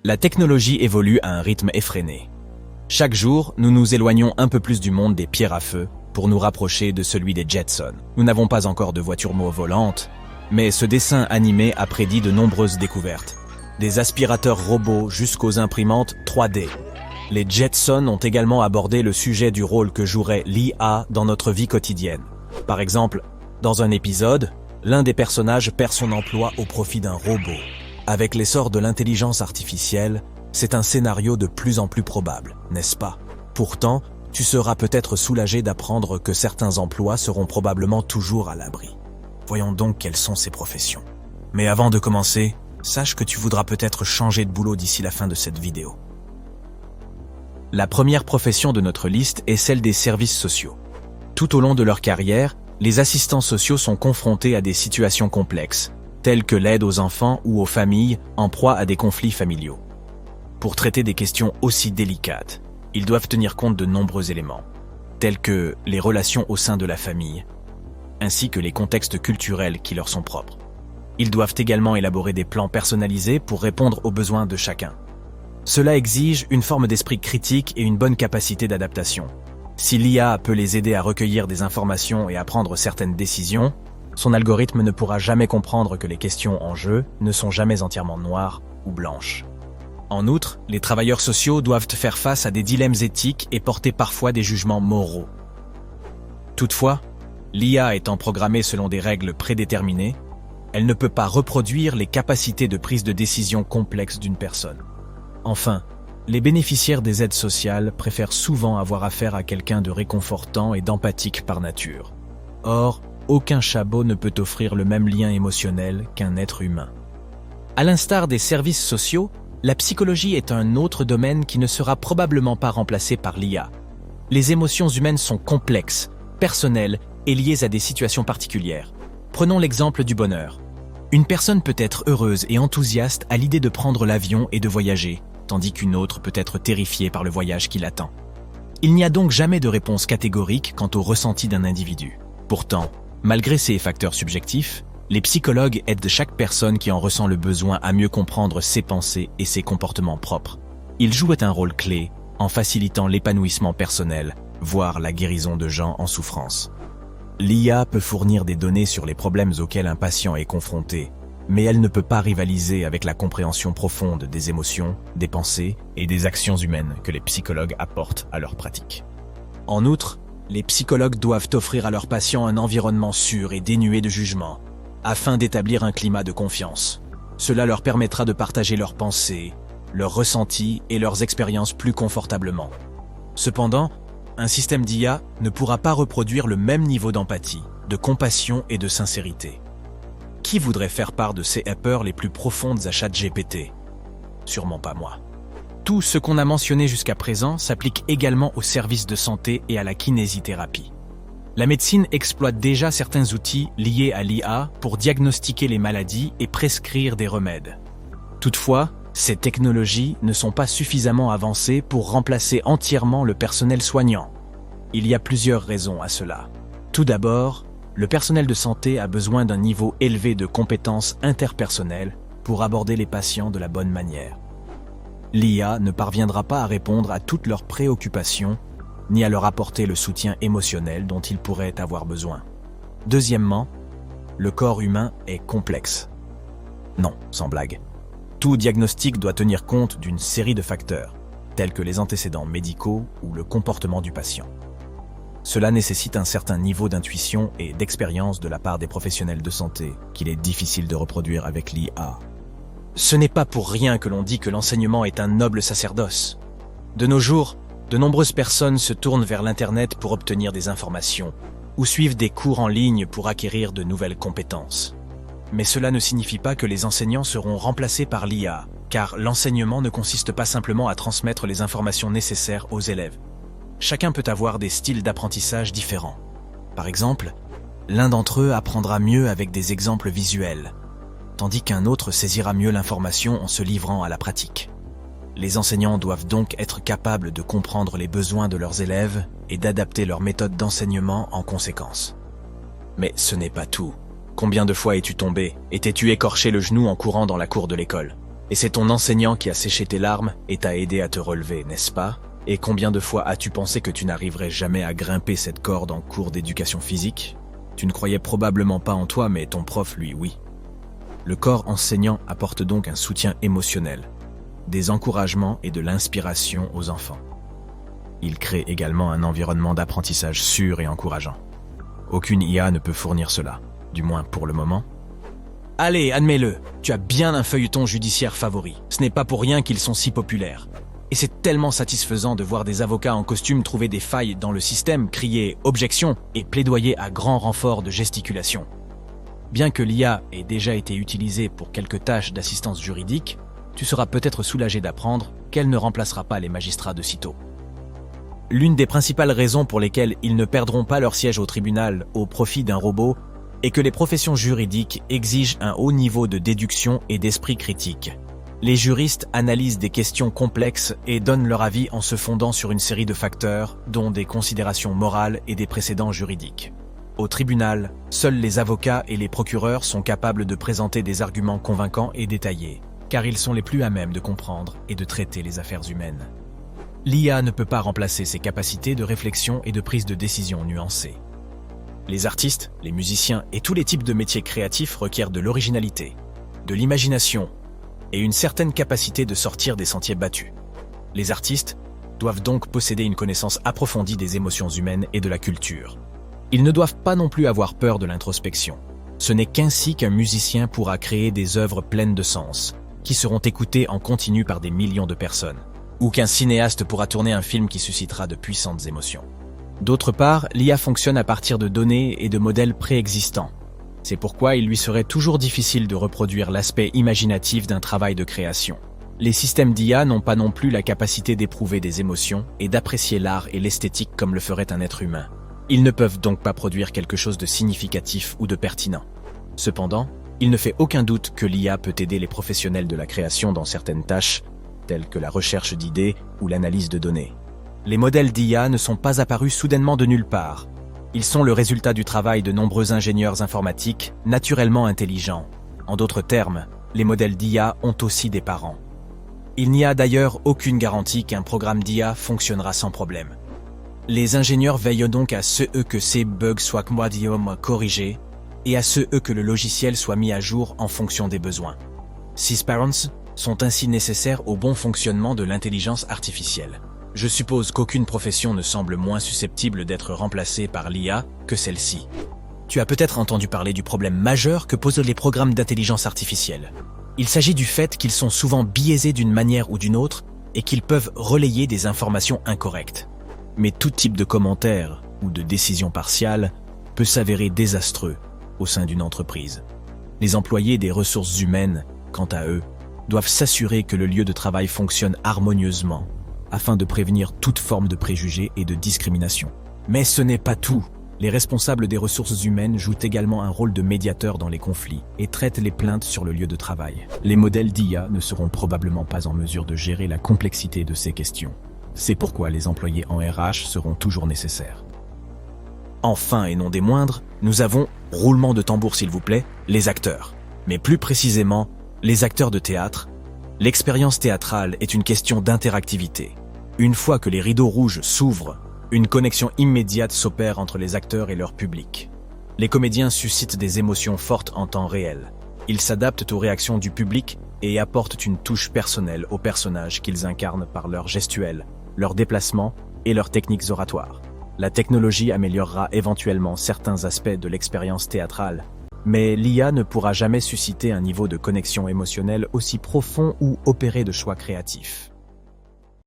La technologie évolue à un rythme effréné. Chaque jour, nous nous éloignons un peu plus du monde des pierres à feu pour nous rapprocher de celui des Jetsons. Nous n'avons pas encore de voitures volantes, mais ce dessin animé a prédit de nombreuses découvertes. Des aspirateurs robots jusqu'aux imprimantes 3D. Les Jetsons ont également abordé le sujet du rôle que jouerait l'IA dans notre vie quotidienne. Par exemple, dans un épisode, l'un des personnages perd son emploi au profit d'un robot. Avec l'essor de l'intelligence artificielle, c'est un scénario de plus en plus probable, n'est-ce pas? Pourtant, tu seras peut-être soulagé d'apprendre que certains emplois seront probablement toujours à l'abri. Voyons donc quelles sont ces professions. Mais avant de commencer, sache que tu voudras peut-être changer de boulot d'ici la fin de cette vidéo. La première profession de notre liste est celle des services sociaux. Tout au long de leur carrière, les assistants sociaux sont confrontés à des situations complexes, telles que l'aide aux enfants ou aux familles en proie à des conflits familiaux. Pour traiter des questions aussi délicates, ils doivent tenir compte de nombreux éléments, tels que les relations au sein de la famille, ainsi que les contextes culturels qui leur sont propres. Ils doivent également élaborer des plans personnalisés pour répondre aux besoins de chacun. Cela exige une forme d'esprit critique et une bonne capacité d'adaptation. Si l'IA peut les aider à recueillir des informations et à prendre certaines décisions, son algorithme ne pourra jamais comprendre que les questions en jeu ne sont jamais entièrement noires ou blanches. En outre, les travailleurs sociaux doivent faire face à des dilemmes éthiques et porter parfois des jugements moraux. Toutefois, l'IA étant programmée selon des règles prédéterminées, elle ne peut pas reproduire les capacités de prise de décision complexes d'une personne. Enfin, les bénéficiaires des aides sociales préfèrent souvent avoir affaire à quelqu'un de réconfortant et d'empathique par nature. Or, aucun chabot ne peut offrir le même lien émotionnel qu'un être humain. À l'instar des services sociaux, la psychologie est un autre domaine qui ne sera probablement pas remplacé par l'IA. Les émotions humaines sont complexes, personnelles et liées à des situations particulières. Prenons l'exemple du bonheur. Une personne peut être heureuse et enthousiaste à l'idée de prendre l'avion et de voyager, tandis qu'une autre peut être terrifiée par le voyage qui l'attend. Il n'y a donc jamais de réponse catégorique quant au ressenti d'un individu. Pourtant, malgré ces facteurs subjectifs, les psychologues aident chaque personne qui en ressent le besoin à mieux comprendre ses pensées et ses comportements propres. Ils jouent un rôle clé en facilitant l'épanouissement personnel, voire la guérison de gens en souffrance. L'IA peut fournir des données sur les problèmes auxquels un patient est confronté, mais elle ne peut pas rivaliser avec la compréhension profonde des émotions, des pensées et des actions humaines que les psychologues apportent à leur pratique. En outre, les psychologues doivent offrir à leurs patients un environnement sûr et dénué de jugement, afin d'établir un climat de confiance. Cela leur permettra de partager leurs pensées, leurs ressentis et leurs expériences plus confortablement. Cependant, un système d'IA ne pourra pas reproduire le même niveau d'empathie, de compassion et de sincérité. Qui voudrait faire part de ses peurs les plus profondes à ChatGPT? Sûrement pas moi. Tout ce qu'on a mentionné jusqu'à présent s'applique également aux services de santé et à la kinésithérapie. La médecine exploite déjà certains outils liés à l'IA pour diagnostiquer les maladies et prescrire des remèdes. Toutefois, ces technologies ne sont pas suffisamment avancées pour remplacer entièrement le personnel soignant. Il y a plusieurs raisons à cela. Tout d'abord, le personnel de santé a besoin d'un niveau élevé de compétences interpersonnelles pour aborder les patients de la bonne manière. L'IA ne parviendra pas à répondre à toutes leurs préoccupations, ni à leur apporter le soutien émotionnel dont ils pourraient avoir besoin. Deuxièmement, le corps humain est complexe. Non, sans blague. Tout diagnostic doit tenir compte d'une série de facteurs, tels que les antécédents médicaux ou le comportement du patient. Cela nécessite un certain niveau d'intuition et d'expérience de la part des professionnels de santé, qu'il est difficile de reproduire avec l'IA. Ce n'est pas pour rien que l'on dit que l'enseignement est un noble sacerdoce. De nos jours, de nombreuses personnes se tournent vers l'Internet pour obtenir des informations ou suivent des cours en ligne pour acquérir de nouvelles compétences. Mais cela ne signifie pas que les enseignants seront remplacés par l'IA, car l'enseignement ne consiste pas simplement à transmettre les informations nécessaires aux élèves. Chacun peut avoir des styles d'apprentissage différents. Par exemple, l'un d'entre eux apprendra mieux avec des exemples visuels, tandis qu'un autre saisira mieux l'information en se livrant à la pratique. Les enseignants doivent donc être capables de comprendre les besoins de leurs élèves et d'adapter leur méthode d'enseignement en conséquence. Mais ce n'est pas tout. Combien de fois es-tu tombé et t'es-tu écorché le genou en courant dans la cour de l'école? Et c'est ton enseignant qui a séché tes larmes et t'a aidé à te relever, n'est-ce pas? Et combien de fois as-tu pensé que tu n'arriverais jamais à grimper cette corde en cours d'éducation physique? Tu ne croyais probablement pas en toi, mais ton prof, lui, oui. Le corps enseignant apporte donc un soutien émotionnel, des encouragements et de l'inspiration aux enfants. Il crée également un environnement d'apprentissage sûr et encourageant. Aucune IA ne peut fournir cela, du moins pour le moment. Allez, admets-le, tu as bien un feuilleton judiciaire favori. Ce n'est pas pour rien qu'ils sont si populaires. Et c'est tellement satisfaisant de voir des avocats en costume trouver des failles dans le système, crier « objection » et plaidoyer à grand renfort de gesticulation. Bien que l'IA ait déjà été utilisée pour quelques tâches d'assistance juridique, tu seras peut-être soulagé d'apprendre qu'elle ne remplacera pas les magistrats de sitôt. L'une des principales raisons pour lesquelles ils ne perdront pas leur siège au tribunal au profit d'un robot est que les professions juridiques exigent un haut niveau de déduction et d'esprit critique. Les juristes analysent des questions complexes et donnent leur avis en se fondant sur une série de facteurs, dont des considérations morales et des précédents juridiques. Au tribunal, seuls les avocats et les procureurs sont capables de présenter des arguments convaincants et détaillés, car ils sont les plus à même de comprendre et de traiter les affaires humaines. L'IA ne peut pas remplacer ces capacités de réflexion et de prise de décision nuancées. Les artistes, les musiciens et tous les types de métiers créatifs requièrent de l'originalité, de l'imagination et une certaine capacité de sortir des sentiers battus. Les artistes doivent donc posséder une connaissance approfondie des émotions humaines et de la culture. Ils ne doivent pas non plus avoir peur de l'introspection. Ce n'est qu'ainsi qu'un musicien pourra créer des œuvres pleines de sens, qui seront écoutées en continu par des millions de personnes, ou qu'un cinéaste pourra tourner un film qui suscitera de puissantes émotions. D'autre part, l'IA fonctionne à partir de données et de modèles préexistants. C'est pourquoi il lui serait toujours difficile de reproduire l'aspect imaginatif d'un travail de création. Les systèmes d'IA n'ont pas non plus la capacité d'éprouver des émotions et d'apprécier l'art et l'esthétique comme le ferait un être humain. Ils ne peuvent donc pas produire quelque chose de significatif ou de pertinent. Cependant, il ne fait aucun doute que l'IA peut aider les professionnels de la création dans certaines tâches, telles que la recherche d'idées ou l'analyse de données. Les modèles d'IA ne sont pas apparus soudainement de nulle part. Ils sont le résultat du travail de nombreux ingénieurs informatiques naturellement intelligents. En d'autres termes, les modèles d'IA ont aussi des parents. Il n'y a d'ailleurs aucune garantie qu'un programme d'IA fonctionnera sans problème. Les ingénieurs veillent donc à ce que ces bugs soient corrigés et à ce que le logiciel soit mis à jour en fonction des besoins. Ces parents sont ainsi nécessaires au bon fonctionnement de l'intelligence artificielle. Je suppose qu'aucune profession ne semble moins susceptible d'être remplacée par l'IA que celle-ci. Tu as peut-être entendu parler du problème majeur que posent les programmes d'intelligence artificielle. Il s'agit du fait qu'ils sont souvent biaisés d'une manière ou d'une autre et qu'ils peuvent relayer des informations incorrectes. Mais tout type de commentaire ou de décision partiale peut s'avérer désastreux au sein d'une entreprise. Les employés des ressources humaines, quant à eux, doivent s'assurer que le lieu de travail fonctionne harmonieusement afin de prévenir toute forme de préjugés et de discrimination. Mais ce n'est pas tout. Les responsables des ressources humaines jouent également un rôle de médiateur dans les conflits et traitent les plaintes sur le lieu de travail. Les modèles d'IA ne seront probablement pas en mesure de gérer la complexité de ces questions. C'est pourquoi les employés en RH seront toujours nécessaires. Enfin et non des moindres, nous avons, roulement de tambour s'il vous plaît, les acteurs. Mais plus précisément, les acteurs de théâtre. L'expérience théâtrale est une question d'interactivité. Une fois que les rideaux rouges s'ouvrent, une connexion immédiate s'opère entre les acteurs et leur public. Les comédiens suscitent des émotions fortes en temps réel. Ils s'adaptent aux réactions du public et apportent une touche personnelle aux personnages qu'ils incarnent par leurs gestuels, leurs déplacements et leurs techniques oratoires. La technologie améliorera éventuellement certains aspects de l'expérience théâtrale, mais l'IA ne pourra jamais susciter un niveau de connexion émotionnelle aussi profond ou opérer de choix créatifs.